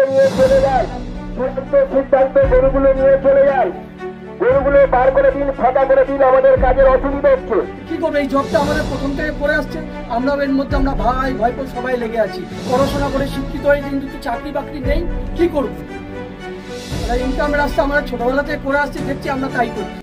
নিয়ে চলে যায়, চূড়ান্ত সিদ্ধান্ত গরুগুলো নিয়ে চলে যায়, গরুগুলো বার করে দিন, ফাঁকা করে দিন, আমাদের কাজের অসুবিধা হচ্ছে। কি করবো, এই জবটা আমাদের প্রথম থেকে করে আসছে, আমরা এর মধ্যে আমরা ভাই ভাইপো সবাই লেগে আছি, পড়াশোনা করে শিক্ষিত হয়ে কিন্তু চাকরি বাকরি নেই, কি করবো? ইনকামের রাস্তা আমরা ছোটবেলা থেকে করে আসছি, দেখছি আমরা তাই করছি।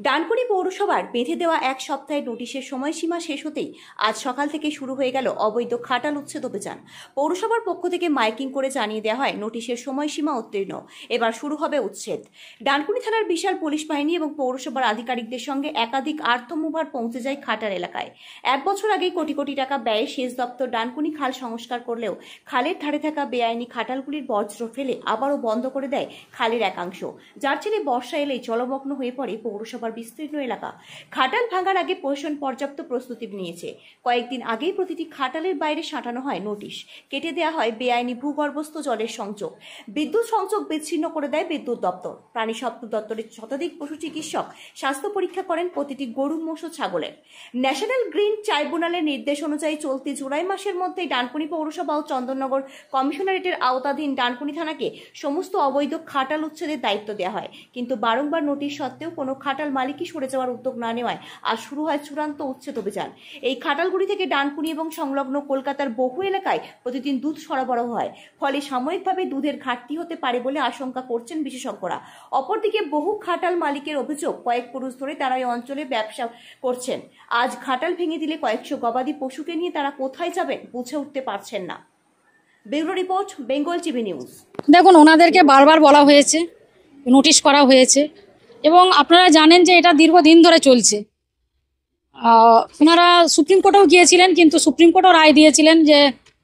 ডানকুনি পৌরসভার বেঁধে দেওয়া এক সপ্তাহের নোটিশের সময়সীমা শেষ হতেই আজ সকাল থেকে শুরু হয়ে গেল অবৈধ খাটাল উচ্ছেদ অভিযান। পৌরসভার পক্ষ থেকে মাইকিং করে জানিয়ে দেওয়া হয় নোটিশের সময়সীমা উত্তীর্ণ, এবার শুরু হবে উচ্ছেদ। ডানকুনি থানার বিশাল পুলিশ বাহিনী এবং পৌরসভার আধিকারিকদের সঙ্গে একাধিক আর্থমুভার পৌঁছে যায় খাটাল এলাকায়। 1 বছর আগেই কোটি কোটি টাকা ব্যয়ে সেচ দপ্তর ডানকুনি খাল সংস্কার করলেও খালের ধারে থাকা বেআইনি খাটালগুলির বজ্র ফেলে আবারও বন্ধ করে দেয় খালের একাংশ, যার জেরে বর্ষা এলেই জলমগ্ন হয়ে পড়ে পৌরসভার বিস্তীর্ণ এলাকা। খাটাল ভাঙার আগে প্রশাসন পর্যাপ্ত প্রস্তুতি নিয়েছে। কয়েকদিন আগেই প্রতিটি খাটালের বাইরে সাঁটানো হয় নোটিশ, কেটে দেওয়া হয় বেআইনি ভূগর্ভস্থ জলের সংযোগ, বিদ্যুৎ সংযোগ বিচ্ছিন্ন করে দেয় বিদ্যুৎ দপ্তর। প্রাণী সম্পদ দপ্তরের শতাধিক পশু চিকিৎসক স্বাস্থ্য পরীক্ষা করেন প্রতিটি গরু, মোষ ও ছাগলের। ন্যাশনাল গ্রিন ট্রাইব্যুনালের নির্দেশ অনুযায়ী চলতি জুলাই মাসের মধ্যেই ডানকুনি পৌরসভা ও চন্দননগর কমিশনারেটের আওতাধীন ডানকুনি থানাকে সমস্ত অবৈধ খাটাল উচ্ছেদের দায়িত্ব দেওয়া হয়, কিন্তু বারংবার নোটিশ সত্ত্বেও কোনো খাটাল মালিকই সরে যাওয়ার উদ্যোগ না নেওয়ায় আজ শুরু হয় চূড়ান্ত উচ্ছেদ অভিযান। এই খাটালগুড়ি থেকে ডানকুনি এবং সংলগ্ন কলকাতার বহু এলাকায় প্রতিদিন দুধ সরবরাহ হয়, ফলে সাময়িকভাবে দুধের ঘাটতি হতে পারে বলে আশঙ্কা করছেন বিশেষজ্ঞরা। অপরদিকে বহু খাটাল মালিকের অভিযোগ, কয়েক পুরুষ ধরে তারা এই অঞ্চলে ব্যবসা করছেন। আজ খাটাল ভেঙে দিলে কয়েকশো গবাদি পশুকে নিয়ে তারা কোথায় যাবেন বুঝে উঠতে পারছেন না। Bureau report, Bengal TV news. দেখুন, ওনাদেরকে বারবার বলা হয়েছে, নোটিশ করা হয়েছে এবং আপনারা জানেন যে এটা দীর্ঘদিন ধরে চলছে। ওনারা সুপ্রিম কোর্টেও গিয়েছিলেন, কিন্তু সুপ্রিম কোর্টও রায় দিয়েছিলেন যে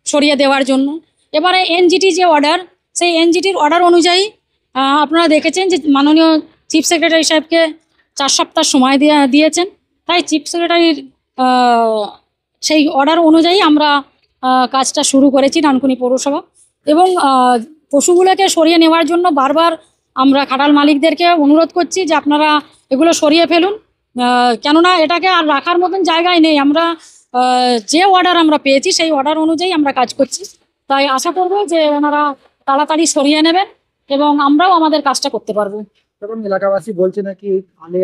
সরিয়ে দেওয়ার জন্য। এবারে এনজিটি যে অর্ডার, সেই এনজিটির অর্ডার অনুযায়ী আপনারা দেখেছেন যে মাননীয় চিফ সেক্রেটারি সাহেবকে 4 সপ্তাহ সময় দিয়েছেন। তাই চিফ সেক্রেটারির সেই অর্ডার অনুযায়ী আমরা কাজটা শুরু করেছি ডানকুনি পৌরসভা, এবং পশুগুলোকে সরিয়ে নেওয়ার জন্য বারবার আমরা খাটাল মালিকদেরকে অনুরোধ করছি যে আপনারা এগুলো সরিয়ে ফেলুন, কেননা এটাকে আর রাখার মতন জায়গায় নেই। আমরা যে অর্ডার আমরা পেয়েছি সেই অর্ডার অনুযায়ী আমরা কাজ করছি, তাই আশা করব যে ওনারা তাড়াতাড়ি সরিয়ে নেবেন এবং আমরাও আমাদের কাজটা করতে পারবো। এখন এলাকাবাসী বলছে নাকি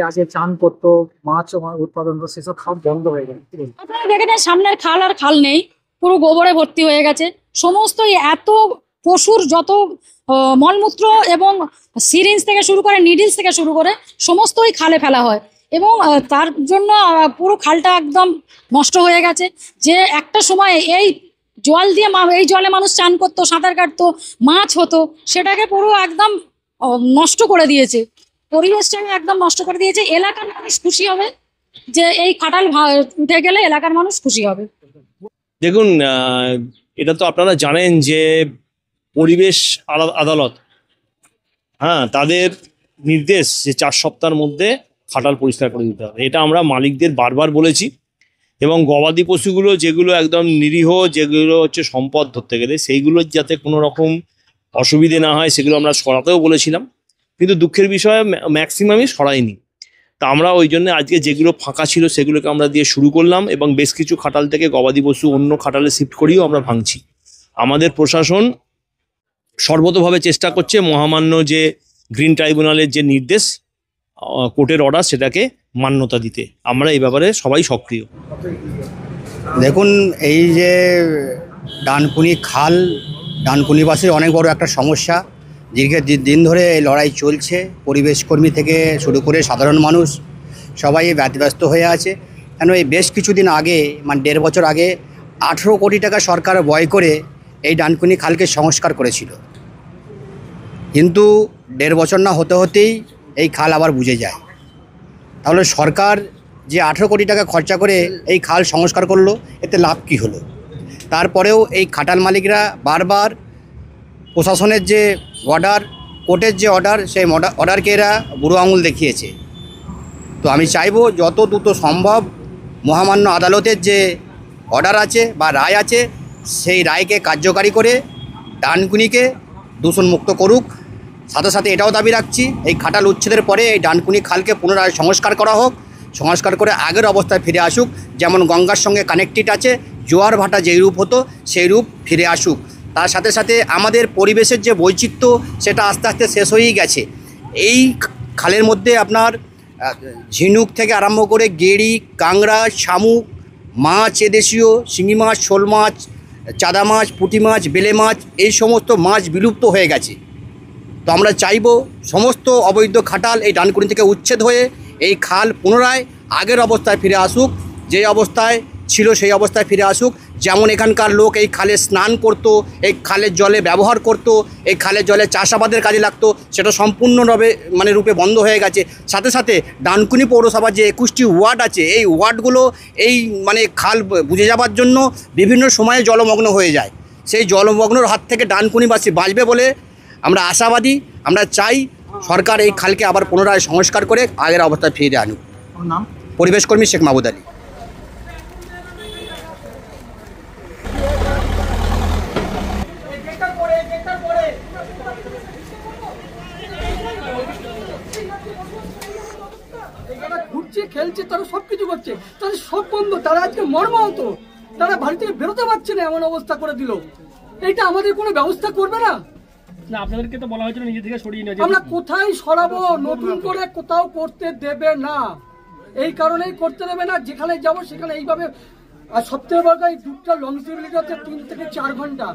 আগে চান করতো, মাছ উৎপাদন করতো, সেসব খাল বন্ধ হয়ে গেছে। আপনারা দেখেছেন সামনের খাল আর খাল নেই, পুরো গোবরে ভর্তি হয়ে গেছে। সমস্ত এত পশুর যত মলমূত্র এবং সিরিঞ্জ থেকে শুরু করে নিডলস থেকে শুরু করে সমস্তই খালে ফেলা হয়, এবং তার জন্য পুরো খালটা একদম নষ্ট হয়ে গেছে। যে একটা সময় এই জল দিয়ে এই জলে মানুষ চান করতো, সাঁতার কাটতো, মাছ হতো, সেটাকে পুরো একদম নষ্ট করে দিয়েছে, পরিবেশটাকে একদম নষ্ট করে দিয়েছে। এলাকার মানুষ খুশি হবে যে এই খাটাল উঠে গেলে এলাকার মানুষ খুশি হবে। দেখুন, এটা তো আপনারা জানেন যে পরিবেশ আদালত তাদের নির্দেশ যে 4 সপ্তাহের মধ্যে খাটাল পরিষ্কার করে দিতে হবে। এটা আমরা মালিকদের বারবার বলেছি, এবং গবাদি পশুগুলো যেগুলো একদম নিরীহ, যেগুলো হচ্ছে সম্পদ ধরতে গেলে, সেইগুলো যাতে কোনো রকম অসুবিধে না হয় সেগুলো আমরা সরাতেও বলেছিলাম, কিন্তু দুঃখের বিষয় ম্যাক্সিমামই সরাইনি। তা আমরা ওই জন্য আজকে যেগুলো ফাঁকা ছিল সেগুলোকে আমরা দিয়ে শুরু করলাম, এবং বেশ কিছু খাটাল থেকে গবাদি পশু অন্য খাটালে শিফট করিয়েও আমরা ভাঙছি। আমাদের প্রশাসন সর্বতভাবে চেষ্টা করছে মহামান্য যে গ্রিন ট্রাইব্যুনালের যে নির্দেশ, কোর্টের অর্ডার, সেটাকে মান্যতা দিতে। আমরা এই ব্যাপারে সবাই সক্রিয়। দেখুন, এই যে ডানকুনি খাল, ডানকুনিবাসীর অনেক বড় একটা সমস্যা। দীর্ঘদিন ধরে এই লড়াই চলছে, পরিবেশ কর্মী থেকে শুরু করে সাধারণ মানুষ সবাই ব্যতিব্যস্ত হয়ে আছে। কেন এই বেশ কিছুদিন আগে, মানে 1.5 বছর আগে 18 কোটি টাকা সরকার ব্যয় করে এই ডানকুনি খালকে সংস্কার করেছিল, কিন্তু 1.5 বছর না হতে হতেই এই খাল আবার বুজে যায়। তাহলে সরকার যে 18 কোটি টাকা খরচা করে এই খাল সংস্কার করলো, এতে লাভ কী হলো? তারপরেও এই খাটাল মালিকরা বারবার প্রশাসনের যে অর্ডার, কোর্টের যে অর্ডার, সেই অর্ডারকে এরা বুড়ো আঙুল দেখিয়েছে। তো আমি চাইবো যত দ্রুত সম্ভব মহামান্য আদালতের যে অর্ডার আছে বা রায় আছে, সেই রায়কে কার্যকারী করে ডানকুনিকে দূষণমুক্ত করুক। সাথে সাথে এটাও দাবি রাখছি, এই খাটাল উচ্ছেদের পরে এই ডানকুনি খালকে পুনরায় সংস্কার করা হোক, সংস্কার করে আগের অবস্থায় ফিরে আসুক, যেমন গঙ্গার সঙ্গে কানেক্টেড আছে, জোয়ার ভাটা যেই রূপ হতো সেই রূপ ফিরে আসুক। তার সাথে সাথে আমাদের পরিবেশের যে বৈচিত্র্য সেটা আস্তে আস্তে শেষ হয়েই গেছে। এই খালের মধ্যে আপনার ঝিনুক থেকে আরম্ভ করে গেড়ি, কাংড়া, শামুক, মাছ, এদেশীয় শিঙি মাছ, শোল মাছ, চাদা মাছ, পুঁটি মাছ, বেলে মাছ, এই সমস্ত মাছ বিলুপ্ত হয়ে গেছে। তো আমরা চাইব সমস্ত অবৈধ খাটাল এই ডানকুনি থেকে উচ্ছেদ হয়ে এই খাল পুনরায় আগের অবস্থায় ফিরে আসুক, যে অবস্থায় ছিল সেই অবস্থায় ফিরে আসুক। যেমন এখানকার লোক এই খালে স্নান করতো, এই খালের জলে ব্যবহার করতো, এই খালের জলে চাষাবাদের কাজে লাগতো, সেটা সম্পূর্ণভাবে রূপে বন্ধ হয়ে গেছে। সাথে সাথে ডানকুনি পৌরসভার যে 21টি ওয়ার্ড আছে, এই ওয়ার্ডগুলো এই খাল বুঝে যাবার জন্য বিভিন্ন সময়ে জলমগ্ন হয়ে যায়। সেই জলমগ্নর হাত থেকে ডানকুনিবাসী বাঁচবে বলে আমরা আশাবাদী। আমরা চাই সরকার এই খালকে আবার পুনরায় সংস্কার করে আগের অবস্থায় ফিরে আনুক। নাম? পরিবেশকর্মী শেখ মাহবুব আলী। ঘুরছে, খেলছে, তারা সবকিছু করছে, তাদের সব বন্ধ। তারা আজকে মর্মাহত, তারা বাড়ি থেকে বেরোতে পারছে না, এমন অবস্থা করে দিল। এইটা আমাদের কোনো ব্যবস্থা করবে না? না, আপনাদেরকে তো বলা হয়েছিল নিজে থেকে সরিয়ে নিয়ে। আমরা কোথায় সরাবো? নতুন করে কোথাও করতে দেবে না, এই কারণেই করতে দেবে না। যেখানে যাবো সেখানে এইভাবে। আর সবথেকে বড় এই দুধটা লংজিবিলিটি হচ্ছে 3 থেকে 4 ঘন্টা,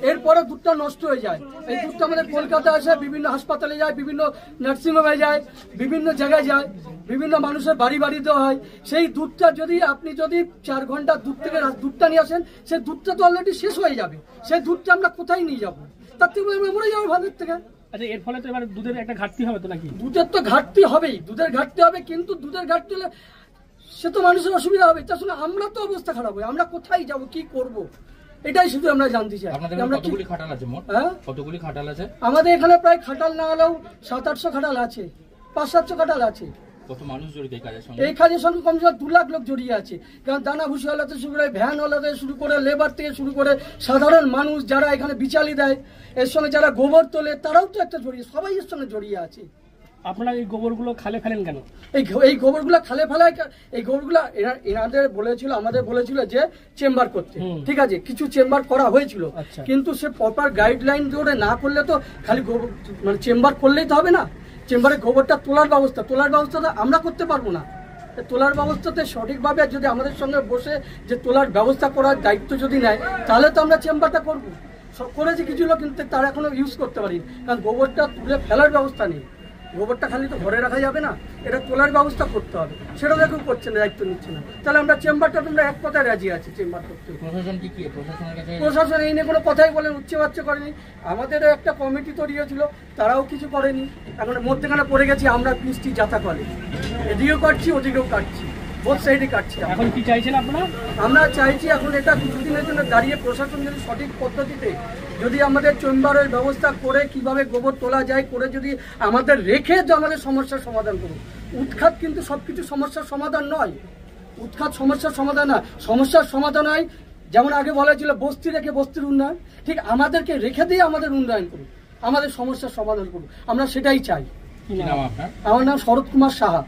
এরপরে দুধটা নষ্ট হয়ে যায়। এই দুধটা আমাদের কলকাতা আসে, বিভিন্ন হাসপাতালে যায়, বিভিন্ন নার্সিংহোমে যায়, বিভিন্ন জায়গায় যায়, বিভিন্ন মানুষের বাড়ি বাড়ি দেওয়া হয়। সেই দুধটা যদি আপনি 4 ঘন্টা দুধ থেকে দুধটা নিয়ে আসেন, সেই দুধটা তো অলরেডি শেষ হয়ে যাবে। সেই দুধটা আমরা কোথায় নিয়ে যাবো? তার থেকে মরে যাবো ভাতের থেকে। আচ্ছা, এর ফলে তো এবার দুধের একটা ঘাটতি হবে তো নাকি? দুধের তো ঘাটতি হবেই, দুধের ঘাটতি হবে, কিন্তু দুধের ঘাটতি হলে সে তো মানুষের অসুবিধা হবে। তা শুনে আমরা তো অবস্থা খারাপ হয়, আমরা কোথায় যাব, কি করব, এটাই শুধু আমরা জানতে চাই। কতগুলি খাটাল আছে মোট? হ্যাঁ, কতগুলি খাটাল আছে আমাদের এখানে? প্রায় খাটাল না হলেও 700-800 খাটাল আছে, 500-700 খাটাল আছে। কত মানুষ জড়িত এই কাজের সঙ্গে? এই কাজের সঙ্গে কমসে কম 2 লাখ লোক জড়িয়ে আছে। কারণ দানা ভুষি হলাতে শুরু করে, ভ্যান হলাতে শুরু করে, লেবার থেকে শুরু করে, সাধারণ মানুষ যারা এখানে বিচালি দেয়, এর সঙ্গে যারা গোবর তোলে, তারাও তো একটা জড়িয়ে, সবাই এর সঙ্গে জড়িয়ে আছে। আপনারা এই গোবরগুলো খালে ফেলেন কেন? এই গোবরগুলো খালে ফেলায়, এই গোবরগুলো এনাদের বলেছিল, আমাদের বলেছিল যে চেম্বার করতে। ঠিক আছে, কিছু চেম্বার করা হয়েছিল, কিন্তু সে প্রপার গাইডলাইন ধরে না করলে তো খালি গোবর চেম্বার করলেই তো হবে না। চেম্বারে গোবরটা তোলার ব্যবস্থাটা আমরা করতে পারবো না। তোলার ব্যবস্থাতে সঠিকভাবে যদি আমাদের সঙ্গে বসে যে তোলার ব্যবস্থা করার দায়িত্ব যদি নেয়, তাহলে তো আমরা চেম্বারটা করবো। সব করেছি কিছু লোক, কিন্তু তারা এখনো ইউজ করতে পারি, কারণ গোবরটা তুলে ফেলার ব্যবস্থা নেই। গোবরটা খালি তো ঘরে রাখা যাবে না, এটা তোলার ব্যবস্থা করতে হবে। সেটা দেখো করছে না, দায়িত্ব নিচ্ছে না। তাহলে আমরা চেম্বারটা তোমরা এক কথায় রাজি আছি চেম্বার করতে। প্রশাসন এই নিয়ে কোনো কথাই বলেন, উচ্চবাচ্য করেনি। আমাদেরও একটা কমিটি তৈরি হয়েছিল, তারাও কিছু করেনি। এখন মধ্যখানে পড়ে গেছি আমরা, বৃষ্টি যাতা করে, এদিকেও কাটছি ওদিকেও কাটছি, বোথ সাইডে কাটছি। এখন কি চাইছেন আপনারা? আমরা চাইছি এখন এটা কিছুদিনের জন্য দাঁড়িয়ে প্রশাসন যদি সঠিক পদ্ধতিতে যদি আমাদের চেম্বারের ব্যবস্থা করে কিভাবে গোবর তোলা যায় করে যদি আমাদের রেখে আমাদের সমস্যার সমাধান করুন। উৎখাত কিন্তু সবকিছু সমস্যার সমাধান নয়, উৎখাত সমস্যার সমাধান না, সমস্যার সমাধান হয় যেমন আগে বলা ছিল বস্তি রেখে বস্তির উন্নয়ন, ঠিক আমাদেরকে রেখে দিয়ে আমাদের উন্নয়ন করুন, আমাদের সমস্যার সমাধান করুন, আমরা সেটাই চাই। আমার নাম শরৎ কুমার সাহা।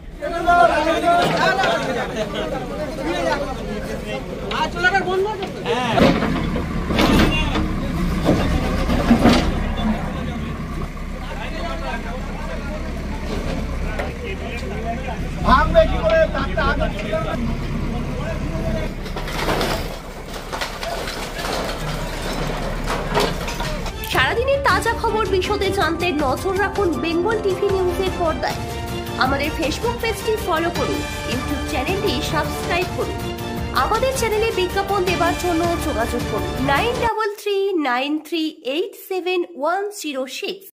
সারাদিনের তাজা খবর বিশদে জানতে নজর রাখুন বেঙ্গল টিভি নিউজের পর্দায়। আমাদের ফেসবুক পেজটি ফলো করুন, ইউটিউব চ্যানেলটি সাবস্ক্রাইব করুন। আমাদের চ্যানেলে বিজ্ঞাপন দেওয়ার জন্য যোগাযোগ করুন 9339387106।